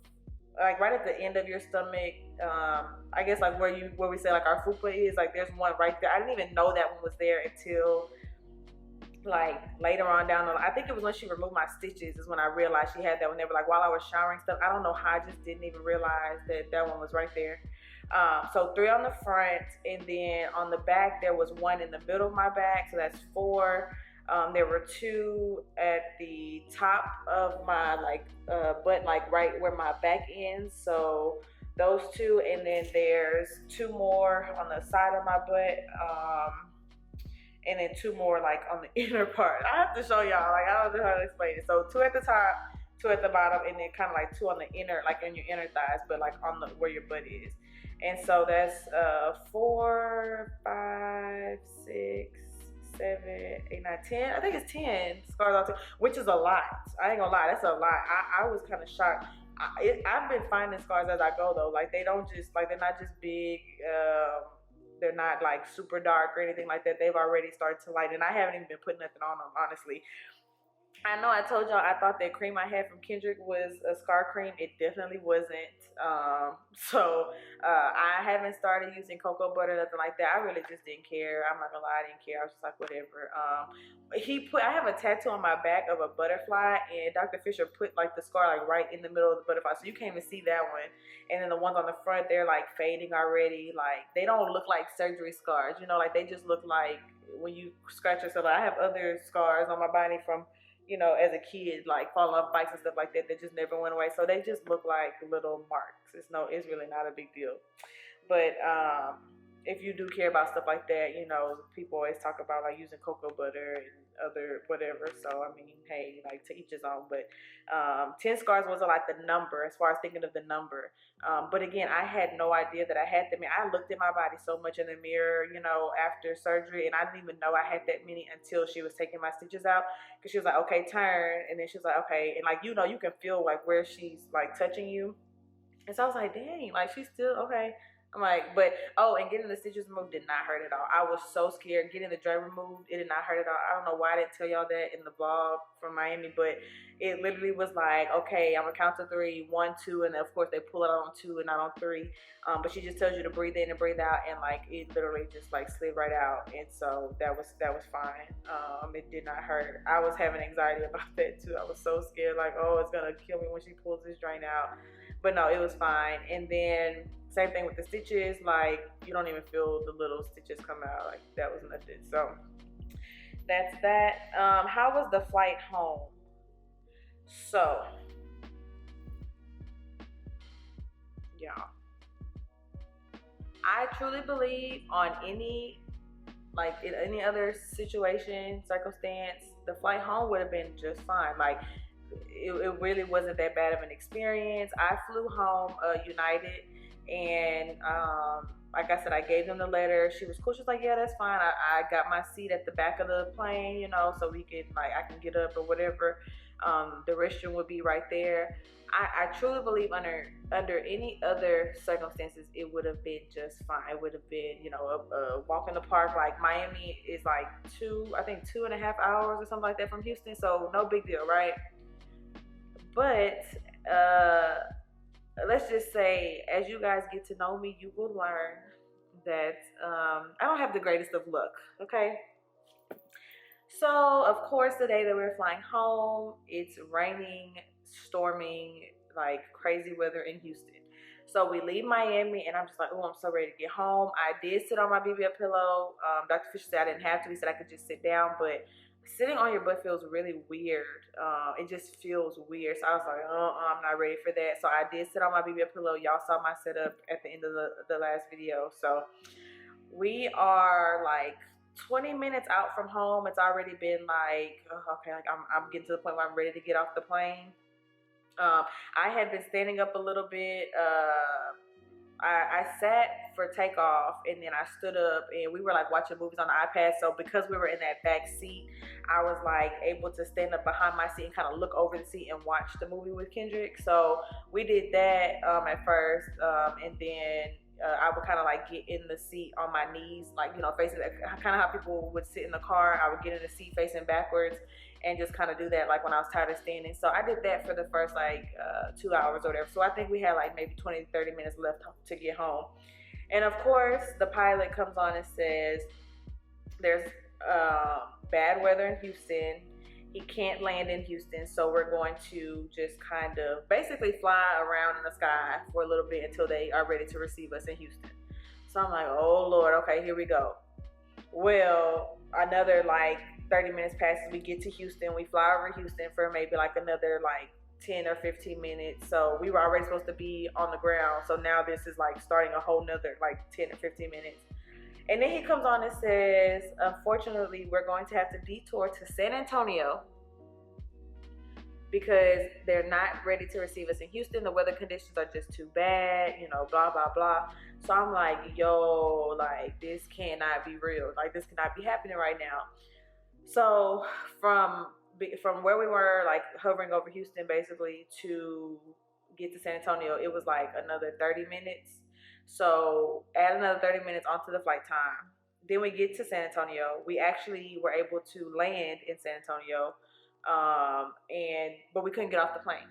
like right at the end of your stomach, I guess like where we say like our fupa is, like there's one right there. I didn't even know that one was there until like later on down the line. I think it was when she removed my stitches is when I realized she had that one there. But like while I was showering stuff, I don't know how, I just didn't even realize that one was right there. So 3 on the front, and then on the back there was 1 in the middle of my back, so that's 4. There were 2 at the top of my butt, like right where my back ends, so those 2, and then there's 2 more on the side of my butt, and then 2 more like on the inner part. I have to show y'all, like I don't know how to explain it. So 2 at the top, 2 at the bottom, and then kind of like 2 on the inner, like in your inner thighs, but like on the where your butt is. And so that's 4, 5, 6, 7, 8, 9, 10. I think it's 10 scars on, which is a lot. I ain't gonna lie, that's a lot. I was kind of shocked. I've been finding scars as I go though. Like they don't just, like they're not just big. They're not like super dark or anything like that. They've already started to light, and I haven't even been putting nothing on them, honestly. I know I told y'all I thought that cream I had from Kendrick was a scar cream. It definitely wasn't. I haven't started using cocoa butter, nothing like that. I really just didn't care. I'm not gonna lie, I didn't care. I was just like, whatever. I have a tattoo on my back of a butterfly, and Dr. Fisher put like the scar like right in the middle of the butterfly, so you can't even see that one. And then the ones on the front, they're like fading already. Like they don't look like surgery scars, like they just look like when you scratch yourself. I have other scars on my body from, as a kid, like falling off bikes and stuff like that just never went away. So they just look like little marks. It's really not a big deal. But if you do care about stuff like that, you know, people always talk about like using cocoa butter and other whatever. So I mean, hey, like to each his own. But 10 scars wasn't like the number as far as thinking of the number. But again, I had no idea that I had them. I looked at my body so much in the mirror, you know, after surgery, and I didn't even know I had that many until she was taking my stitches out. Because she was like, okay, turn, and then she was like, okay, and like, you know, you can feel like where she's like touching you. And so I was like, dang, like she's still okay. I'm like, but oh, and getting the stitches removed did not hurt at all. I was so scared. Getting the drain removed, it did not hurt at all. I don't know why I didn't tell y'all that in the vlog from Miami, but it literally was like, okay, I'm gonna count to 3, 1, 2, and of course they pull it on 2 and not on 3. But she just tells you to breathe in and breathe out, and like it literally just like slid right out, and so that was fine. It did not hurt. I was having anxiety about that too. I was so scared, like, oh, it's gonna kill me when she pulls this drain out. But no, it was fine. And then same thing with the stitches, like you don't even feel the little stitches come out. Like that was nothing. So that's that. How was the flight home? So yeah, I truly believe on any, like in any other situation, circumstance, the flight home would have been just fine. Like it really wasn't that bad of an experience. I flew home United, and like I said, I gave them the letter. She was cool. She was like, yeah, that's fine. I got my seat at the back of the plane, you know, so we could, like, I can get up or whatever. The restroom would be right there. I truly believe under any other circumstances, it would have been just fine. It would have been, you know, a walk in the park. Like Miami is like 2.5 hours or something like that from Houston, so no big deal, right? But let's just say, as you guys get to know me, you will learn that I don't have the greatest of luck, okay? So, of course, the day that we're flying home, it's raining, storming, like crazy weather in Houston. So we leave Miami, and I'm just like, oh, I'm so ready to get home. I did sit on my BBL pillow. Dr. Fisher said I didn't have to. He said I could just sit down, but sitting on your butt feels really weird. It just feels weird. So I was like, I'm not ready for that. So I did sit on my BBL pillow. Y'all saw my setup at the end of the last video. So we are like 20 minutes out from home. It's already been like, okay, like I'm getting to the point where I'm ready to get off the plane. I had been standing up a little bit. I sat for takeoff, and then I stood up, and we were like watching movies on the iPad. So because we were in that back seat, I was like able to stand up behind my seat and kind of look over the seat and watch the movie with Kendrick. So we did that at first, and then I would kind of like get in the seat on my knees, like, you know, facing kind of how people would sit in the car. I would get in the seat facing backwards and just kind of do that like when I was tired of standing. So I did that for the first like 2 hours or whatever. So I think we had like maybe 20 30 minutes left to get home. And of course the pilot comes on and says there's bad weather in Houston. He can't land in Houston, so we're going to just kind of basically fly around in the sky for a little bit until they are ready to receive us in Houston. So I'm like, oh Lord, okay, here we go. Well, another like 30 minutes passes, we get to Houston, we fly over Houston for maybe like another like 10 or 15 minutes. So we were already supposed to be on the ground, so now this is like starting a whole nother like 10 or 15 minutes. And then he comes on and says, unfortunately, we're going to have to detour to San Antonio because they're not ready to receive us in Houston. The weather conditions are just too bad, you know, blah, blah, blah. So I'm like, yo, like, this cannot be real. Like, this cannot be happening right now. So from where we were, like, hovering over Houston, basically, to get to San Antonio, it was like another 30 minutes. So add another 30 minutes onto the flight time. Then we get to San Antonio. We actually were able to land in San Antonio, but we couldn't get off the plane.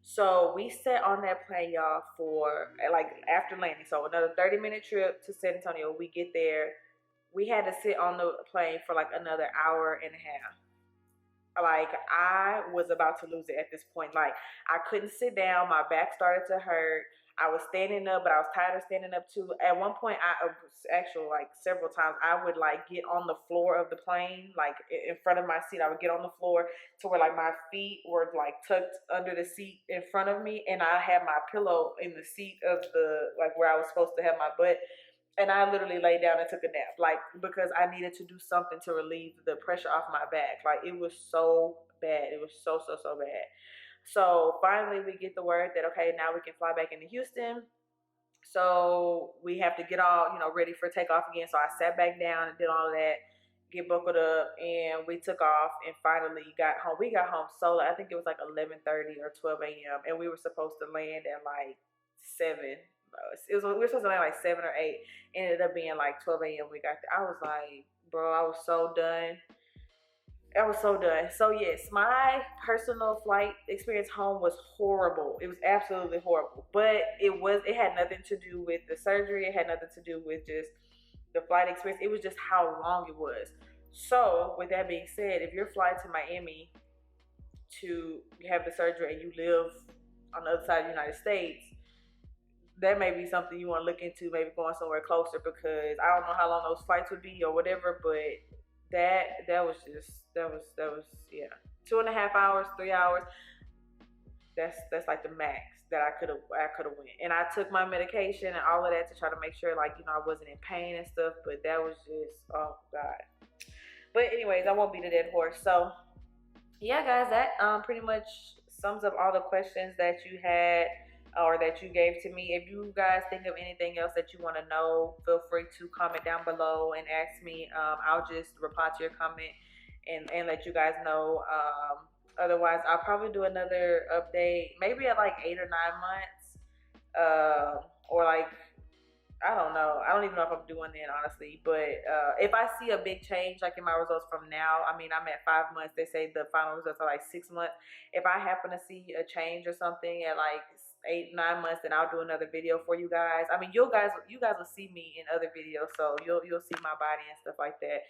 So we sat on that plane, y'all, for like after landing. So another 30-minute trip to San Antonio. We get there. We had to sit on the plane for like another hour and a half. Like, I was about to lose it at this point. Like, I couldn't sit down. My back started to hurt. I was standing up, but I was tired of standing up too. At one point, actually like several times, I would like get on the floor of the plane, like in front of my seat. I would get on the floor to where like my feet were like tucked under the seat in front of me, and I had my pillow in the seat of the like where I was supposed to have my butt. And I literally laid down and took a nap, like because I needed to do something to relieve the pressure off my back. Like it was so bad. It was so bad. So finally, we get the word that okay, now we can fly back into Houston. So we have to get all ready for takeoff again. So I sat back down and did all of that, get buckled up, and we took off and finally got home. We got home so late. I think it was like 11:30 or 12 a.m. and we were supposed to land at like 7. We were supposed to land like 7 or 8. Ended up being like 12 a.m. We got there. I was like, bro, I was so done. I was so done. So yes, my personal flight experience home was horrible. It was absolutely horrible. But it had nothing to do with the surgery. It had nothing to do with just the flight experience. It was just how long it was. So with that being said, if you're flying to Miami to have the surgery and you live on the other side of the United States, that may be something you want to look into, maybe going somewhere closer, because I don't know how long those flights would be or whatever, but that was yeah, 2.5 hours, 3 hours. That's like the max that I could have went. And I took my medication and all of that to try to make sure like I wasn't in pain and stuff, but that was just, oh god. But anyways, I won't beat a dead horse. So yeah, guys, that pretty much sums up all the questions that you had or that you gave to me. If you guys think of anything else that you want to know, feel free to comment down below and ask me. I'll just reply to your comment and let you guys know. Otherwise, I'll probably do another update maybe at like 8 or 9 months, or like I don't know. I don't even know if I'm doing that honestly. But if I see a big change like in my results from now, I mean I'm at 5 months. They say the final results are like 6 months. If I happen to see a change or something at like 8, 9 months, then I'll do another video for you guys. I mean you guys will see me in other videos, so you'll see my body and stuff like that.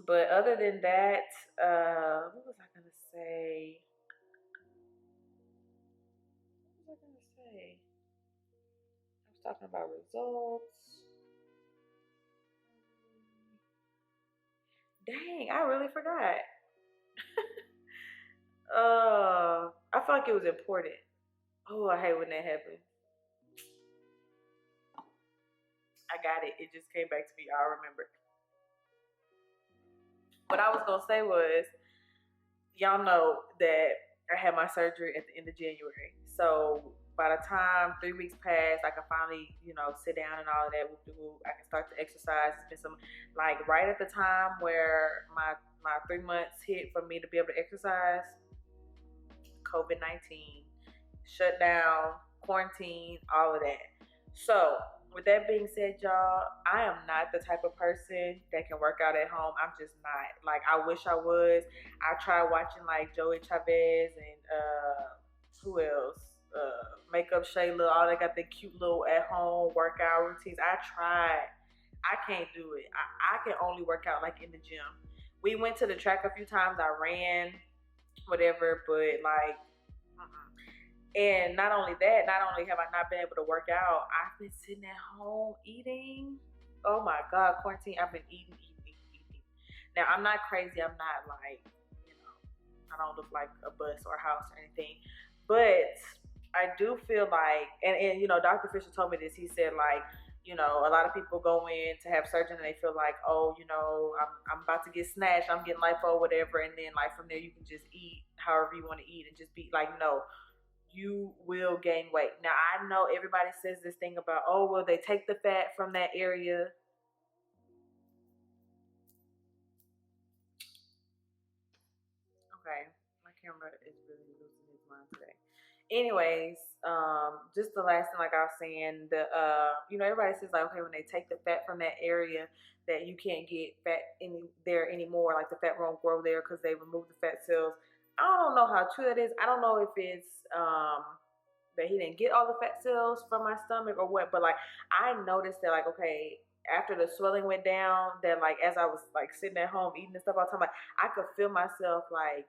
But other than that, what was I gonna say? What was I gonna say? I was talking about results. Dang, I really forgot. I felt like it was important. Oh, I hate when that happens. I got it. It just came back to me. I remember. What I was gonna say was, y'all know that I had my surgery at the end of January. So by the time 3 weeks passed, I could finally, sit down and all of that. I can start to exercise. It's been some, like right at the time where my 3 months hit for me to be able to exercise, COVID-19, shut down, quarantine, all of that. So with that being said, y'all, I am not the type of person that can work out at home. I'm just not. Like, I wish I was. I tried watching like Joey Chavez and who else? Makeup Shayla, all they got the cute little at home workout routines. I tried. I can't do it. I can only work out like in the gym. We went to the track a few times. I ran, whatever, but like, and not only have I not been able to work out, I've been sitting at home eating. Oh my God, quarantine, I've been eating. Now, I'm not crazy. I'm not like, I don't look like a bus or a house or anything. But I do feel like, and Dr. Fisher told me this. He said like, a lot of people go in to have surgery and they feel like, oh, I'm about to get snatched. I'm getting lipo, whatever. And then like from there, you can just eat however you want to eat and just be like, no. You will gain weight. Now, I know everybody says this thing about, oh, well, they take the fat from that area. Okay, my camera is really losing its mind today. Anyways, just the last thing, like I was saying, everybody says like, okay, when they take the fat from that area, that you can't get fat there anymore. Like the fat won't grow there because they removed the fat cells. I don't know how true that is. I don't know if it's that he didn't get all the fat cells from my stomach or what, but like I noticed that like, okay, after the swelling went down, that like as I was like sitting at home eating and stuff all the time, like I could feel myself like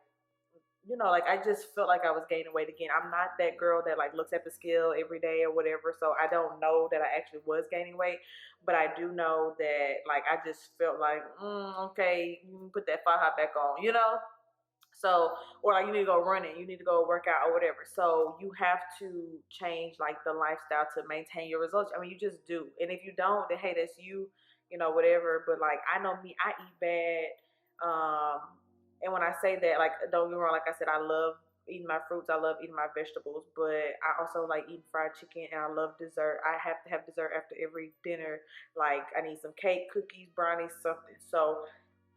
you know, like I just felt like I was gaining weight again. I'm not that girl that like looks at the scale every day or whatever, so I don't know that I actually was gaining weight, but I do know that like I just felt like, okay, you can put that faja back on, you know. So, or like you need to go running, you need to go work out or whatever. So you have to change like the lifestyle to maintain your results. I mean, you just do. And if you don't, then hey, that's you, you know, whatever. But like I know me, I eat bad. And when I say that, like don't get me wrong, like I said, I love eating my fruits, I love eating my vegetables, but I also like eating fried chicken and I love dessert. I have to have dessert after every dinner. Like I need some cake, cookies, brownies, something. So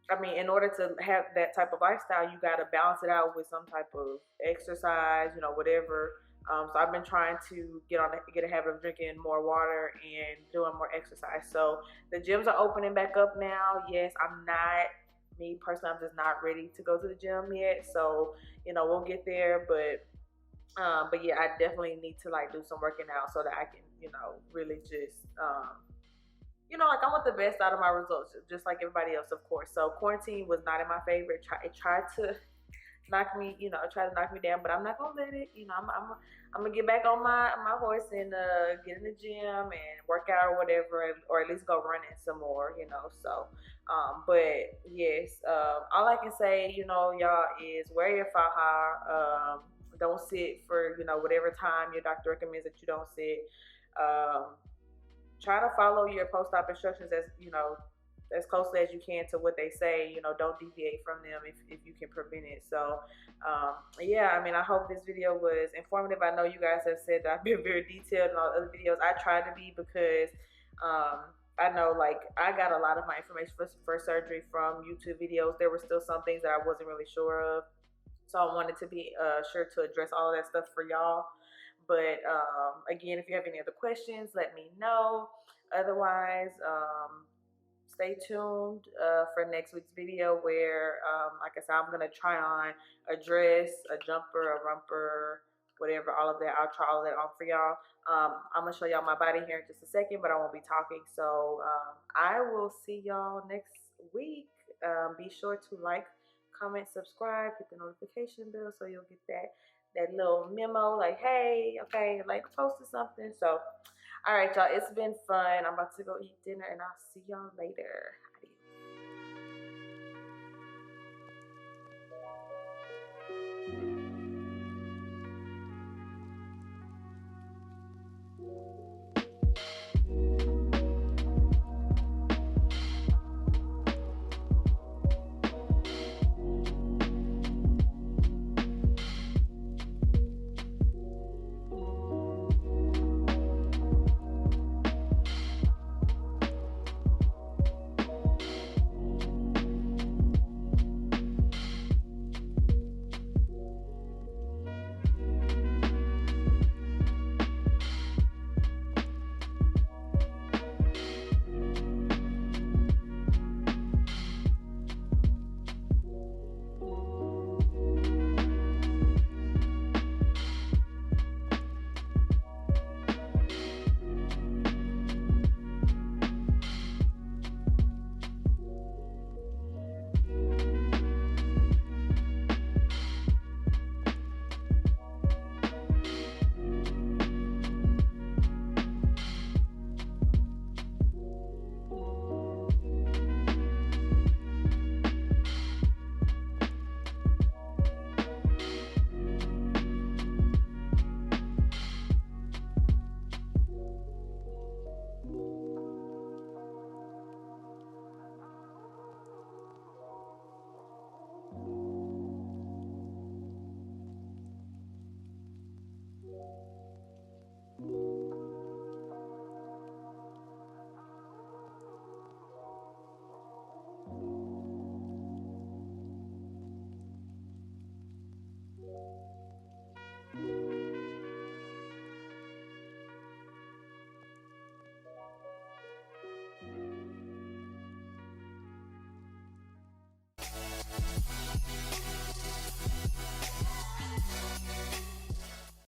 I mean, in order to have that type of lifestyle, you got to balance it out with some type of exercise, you know, whatever. So I've been trying to get a habit of drinking more water and doing more exercise. So the gyms are opening back up now. Yes, I'm not me personally. I'm just not ready to go to the gym yet. So you know, we'll get there. But yeah, I definitely need to like do some working out so that I can, you know, really just you know, like I want the best out of my results, just like everybody else, of course. So quarantine was not in my favor. It tried to knock me, you know, try to knock me down, but I'm not gonna let it. You know, I'm gonna get back on my horse and get in the gym and work out or whatever, or at least go running some more. You know, so. But yes, all I can say, you know, y'all is wear your faja. Don't sit for you know whatever time your doctor recommends that you don't sit. Um, Try to follow your post-op instructions as you know as closely as you can to what they say. You know, don't deviate from them if you can prevent it. So yeah, I mean, I hope this video was informative. I know you guys have said that I've been very detailed in all the other videos. I tried to be because I know like I got a lot of my information for surgery from YouTube videos. There were still some things that I wasn't really sure of, so I wanted to be sure to address all of that stuff for y'all. But again, if you have any other questions, let me know. Otherwise, stay tuned for next week's video where, like I said, I'm going to try on a dress, a jumper, a romper, whatever, all of that. I'll try all of that on for y'all. I'm going to show y'all my body here in just a second, but I won't be talking. So I will see y'all next week. Be sure to like, comment, subscribe, hit the notification bell so you'll get that little memo like, hey, okay, like posted something. So, all right, y'all, it's been fun. I'm about to go eat dinner and I'll see y'all later. Adios.